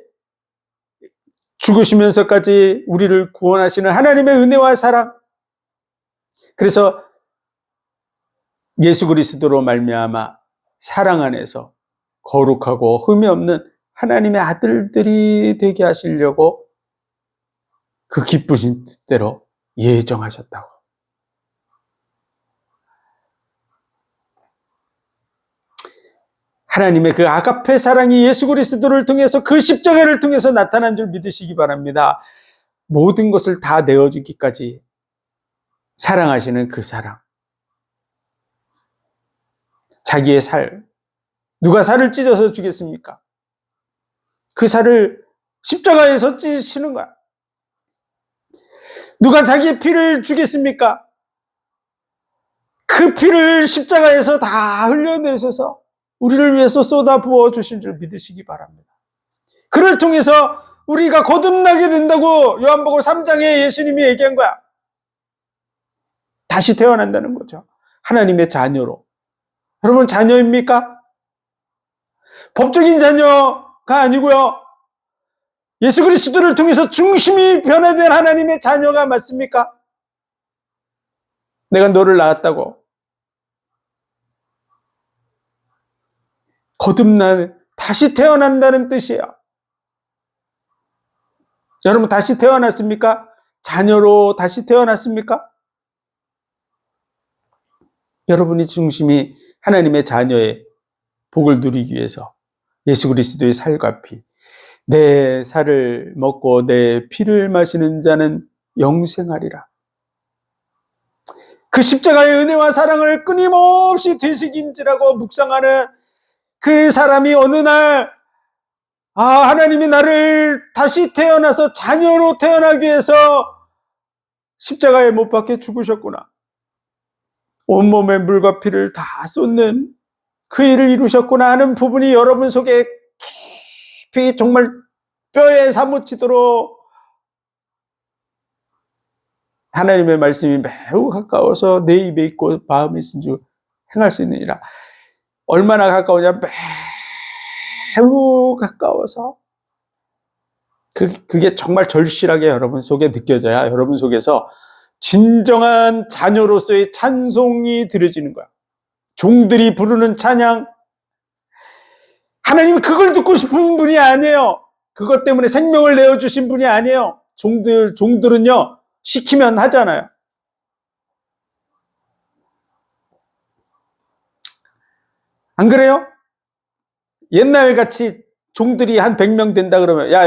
죽으시면서까지 우리를 구원하시는 하나님의 은혜와 사랑. 그래서 예수 그리스도로 말미암아 사랑 안에서 거룩하고 흠이 없는 하나님의 아들들이 되게 하시려고 그 기쁘신 뜻대로 예정하셨다고. 하나님의 그 아가페 사랑이 예수 그리스도를 통해서, 그 십자가를 통해서 나타난 줄 믿으시기 바랍니다. 모든 것을 다 내어주기까지 사랑하시는 그 사랑. 자기의 살, 누가 살을 찢어서 주겠습니까? 그 살을 십자가에서 찢으시는 거야. 누가 자기의 피를 주겠습니까? 그 피를 십자가에서 다 흘려내셔서 우리를 위해서 쏟아 부어 주신 줄 믿으시기 바랍니다. 그를 통해서 우리가 거듭나게 된다고 요한복음 3장에 예수님이 얘기한 거야. 다시 태어난다는 거죠. 하나님의 자녀로. 여러분 자녀입니까? 법적인 자녀가 아니고요. 예수 그리스도를 통해서 중심이 변화된 하나님의 자녀가 맞습니까? 내가 너를 낳았다고. 다시 태어난다는 뜻이에요. 여러분 다시 태어났습니까? 자녀로 다시 태어났습니까? 여러분이 중심이 하나님의 자녀의 복을 누리기 위해서 예수 그리스도의 살과 피, 내 살을 먹고 내 피를 마시는 자는 영생하리라. 그 십자가의 은혜와 사랑을 끊임없이 되새김질하고 묵상하는 그 사람이 어느 날, 하나님이 나를 다시 태어나서 자녀로 태어나기 위해서 십자가에 못 박혀 죽으셨구나. 온몸에 물과 피를 다 쏟는 그 일을 이루셨구나 하는 부분이 여러분 속에 깊이 정말 뼈에 사무치도록 하나님의 말씀이 매우 가까워서 내 입에 있고 마음에 있은 줄 행할 수 있느니라. 얼마나 가까우냐? 매우 가까워서 그게 정말 절실하게 여러분 속에 느껴져야 여러분 속에서 진정한 자녀로서의 찬송이 드려지는 거야. 종들이 부르는 찬양, 하나님이 그걸 듣고 싶은 분이 아니에요. 그것 때문에 생명을 내어주신 분이 아니에요. 종들은요, 시키면 하잖아요. 안 그래요? 옛날 같이 종들이 한 100명 된다 그러면, 야,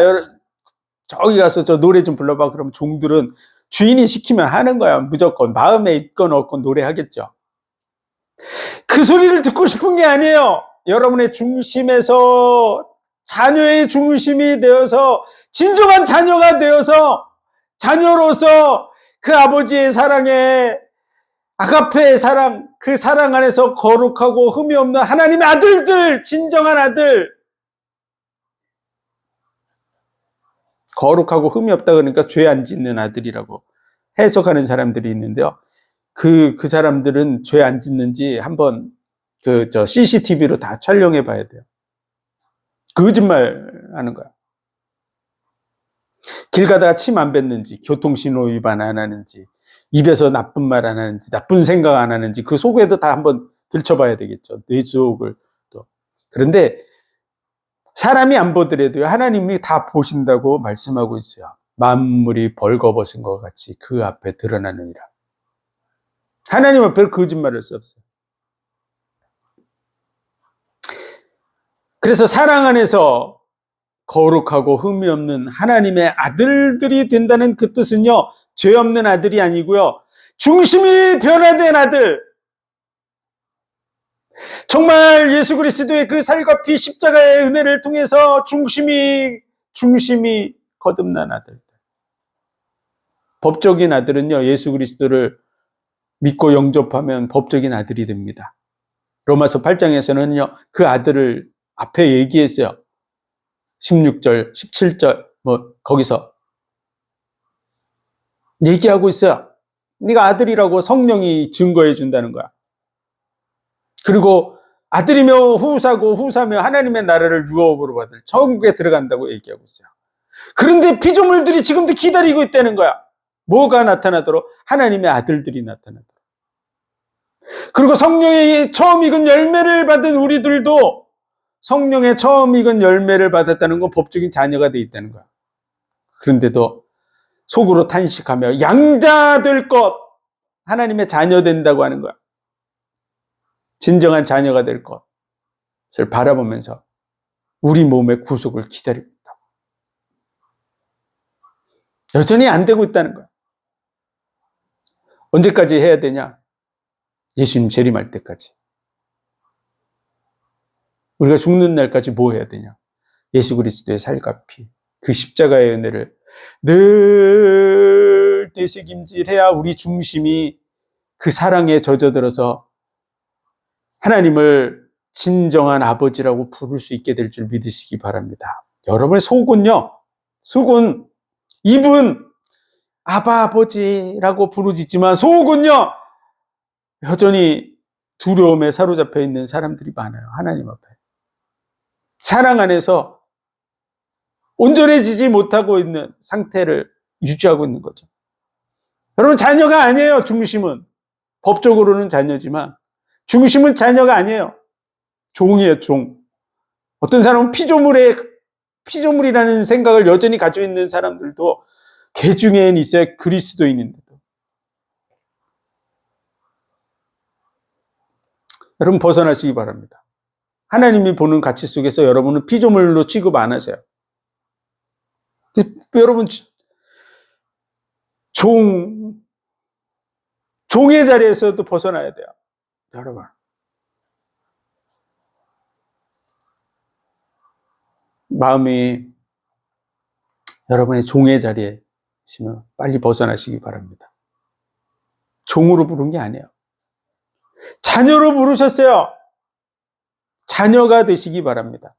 저기 가서 저 노래 좀 불러봐. 그러면 종들은 주인이 시키면 하는 거야. 무조건. 마음에 있건 없건 노래하겠죠. 그 소리를 듣고 싶은 게 아니에요. 여러분의 중심에서 자녀의 중심이 되어서 진정한 자녀가 되어서 자녀로서 그 아버지의 사랑에 아가페의 사랑, 그 사랑 안에서 거룩하고 흠이 없는 하나님의 아들들, 진정한 아들. 거룩하고 흠이 없다 그러니까 죄 안 짓는 아들이라고 해석하는 사람들이 있는데요. 그 사람들은 죄 안 짓는지 한번 CCTV로 다 촬영해 봐야 돼요. 거짓말 하는 거야. 길 가다가 침 안 뱉는지, 교통신호 위반 안 하는지, 입에서 나쁜 말 안 하는지, 나쁜 생각 안 하는지, 그 속에도 다 한번 들춰봐야 되겠죠. 뇌 속을 또. 그런데 사람이 안 보더라도요, 하나님이 다 보신다고 말씀하고 있어요. 만물이 벌거벗은 것 같이 그 앞에 드러나느니라. 하나님 앞에 거짓말할 수 없어요. 그래서 사랑 안에서 거룩하고 흠이 없는 하나님의 아들들이 된다는 그 뜻은요, 죄 없는 아들이 아니고요, 중심이 변화된 아들. 정말 예수 그리스도의 그 살과 피 십자가의 은혜를 통해서 중심이 거듭난 아들. 법적인 아들은요, 예수 그리스도를 믿고 영접하면 법적인 아들이 됩니다. 로마서 8장에서는요, 그 아들을 앞에 얘기했어요. 16절, 17절, 거기서 얘기하고 있어요. 네가 아들이라고 성령이 증거해 준다는 거야. 그리고 아들이며 후사며 하나님의 나라를 유업으로 받을 천국에 들어간다고 얘기하고 있어요. 그런데 피조물들이 지금도 기다리고 있다는 거야. 뭐가 나타나도록? 하나님의 아들들이 나타나도록. 그리고 성령의 처음 익은 열매를 받은 우리들도 성령의 처음 익은 열매를 받았다는 건 법적인 자녀가 돼 있다는 거야. 그런데도 속으로 탄식하며 양자 될 것, 하나님의 자녀 된다고 하는 거야. 진정한 자녀가 될 것을 바라보면서 우리 몸의 구속을 기다리고 있다. 여전히 안 되고 있다는 거야. 언제까지 해야 되냐? 예수님 재림할 때까지. 우리가 죽는 날까지 뭐 해야 되냐? 예수 그리스도의 살과 피, 그 십자가의 은혜를 늘 되새김질해야 우리 중심이 그 사랑에 젖어들어서 하나님을 진정한 아버지라고 부를 수 있게 될 줄 믿으시기 바랍니다. 여러분의 속은요, 입은 아바 아버지라고 부르짖지만 속은요, 여전히 두려움에 사로잡혀 있는 사람들이 많아요. 하나님 앞에. 사랑 안에서 온전해지지 못하고 있는 상태를 유지하고 있는 거죠. 여러분, 자녀가 아니에요. 중심은. 법적으로는 자녀지만 중심은 자녀가 아니에요. 종이에요, 종. 어떤 사람은 피조물이라는 생각을 여전히 가지고 있는 사람들도 개 중에는 있어요. 그리스도인인데도. 여러분, 벗어나시기 바랍니다. 하나님이 보는 가치 속에서 여러분은 피조물로 취급 안 하세요. 여러분, 종의 자리에서도 벗어나야 돼요. 여러분. 마음이 여러분의 종의 자리에 있으면 빨리 벗어나시기 바랍니다. 종으로 부른 게 아니에요. 자녀로 부르셨어요. 자녀가 되시기 바랍니다.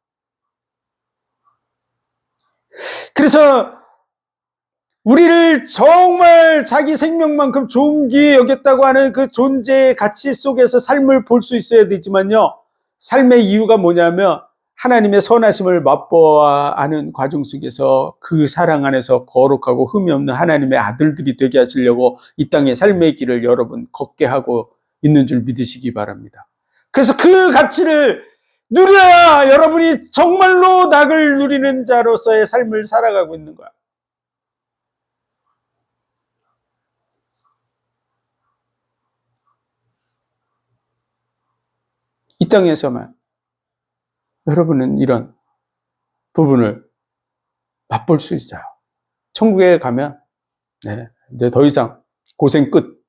그래서 우리를 정말 자기 생명만큼 존귀히 여겼다고 하는 그 존재의 가치 속에서 삶을 볼 수 있어야 되지만요, 삶의 이유가 뭐냐면 하나님의 선하심을 맛보아 아는 과정 속에서 그 사랑 안에서 거룩하고 흠이 없는 하나님의 아들들이 되게 하시려고 이 땅의 삶의 길을 여러분 걷게 하고 있는 줄 믿으시기 바랍니다. 그래서 그 가치를 누려야 여러분이 정말로 낙을 누리는 자로서의 삶을 살아가고 있는 거야. 이 땅에서만 여러분은 이런 부분을 맛볼 수 있어요. 천국에 가면 이제 더 이상 고생 끝.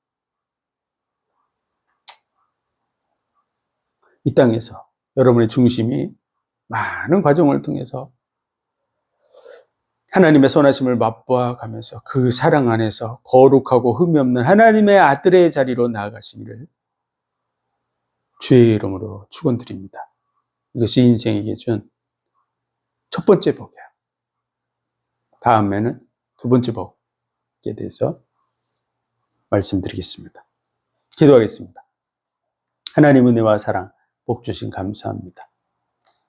이 땅에서 여러분의 중심이 많은 과정을 통해서 하나님의 선하심을 맛보아 가면서 그 사랑 안에서 거룩하고 흠이 없는 하나님의 아들의 자리로 나아가시기를 주의 이름으로 축원드립니다. 이것이 인생에게 준 첫 번째 복이야. 다음에는 두 번째 복에 대해서 말씀드리겠습니다. 기도하겠습니다. 하나님 은혜와 사랑, 복 주신 감사합니다.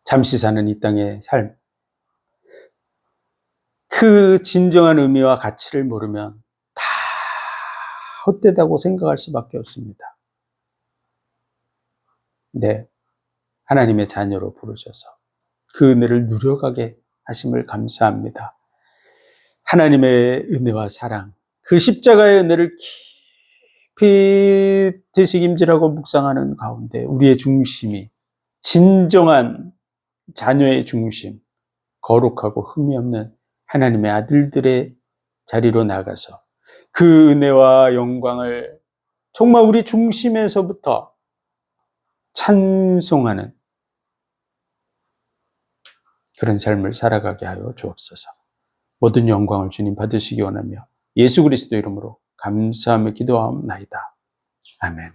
잠시 사는 이 땅의 삶, 그 진정한 의미와 가치를 모르면 다 헛되다고 생각할 수밖에 없습니다. 네, 하나님의 자녀로 부르셔서 그 은혜를 누려가게 하심을 감사합니다. 하나님의 은혜와 사랑, 그 십자가의 은혜를 깊이 되새김질하고 묵상하는 가운데 우리의 중심이 진정한 자녀의 중심, 거룩하고 흠이 없는 하나님의 아들들의 자리로 나가서 그 은혜와 영광을 정말 우리 중심에서부터 찬송하는 그런 삶을 살아가게 하여 주옵소서. 모든 영광을 주님 받으시기 원하며 예수 그리스도 이름으로 감사하며 기도하옵나이다. 아멘.